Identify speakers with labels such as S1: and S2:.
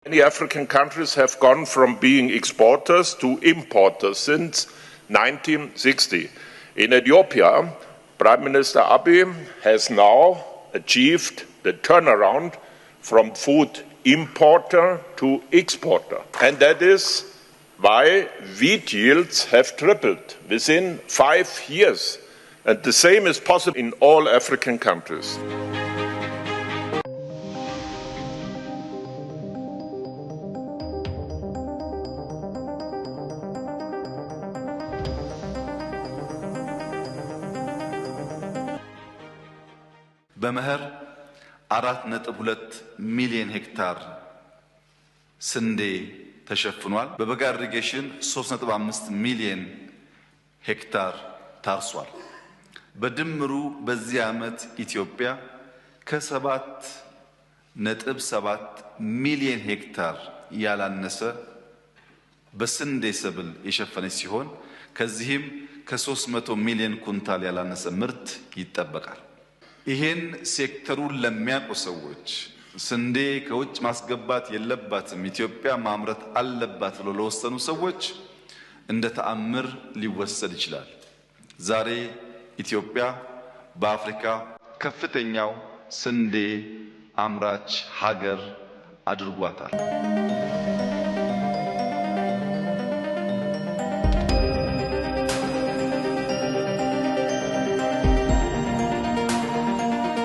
S1: Many African countries have gone from being exporters to importers since 1960. In Ethiopia, Prime Minister Abiy has now achieved the turnaround from food importer to exporter. And that is why wheat yields have tripled within 5 years. And the same is possible in all African countries.
S2: በመኸር 4.2 ሚሊዮን ሄክታር ስንዴ ተሸፍኗል። በበጋ ኢሪጌሽን 3.5 ሚሊዮን ሄክታር ታርሷል። በድምሩ በዚህ ዓመት ኢትዮጵያ ከ7.7 ሚሊዮን ሄክታር ያላነሰ በስንዴ ሰብል የሸፈነች ሲሆን ከዚህም ከ300 ሚሊዮን ኩንታል ያላነሰ ምርት ይጠበቃል። ይሄን ሴክተሩን ለሚያውቁ ሰዎች ስንዴ ከውጭ ማስገባት የለባትም ኢትዮጵያ ማምረት አለባት ብለው ለወሰኑ ሰዎች እንደ ተአምር ሊወሰድ ይችላል። ዛሬ ኢትዮጵያ በአፍሪካ ከፍተኛው ስንዴ አምራች ሀገር አድርጓታል።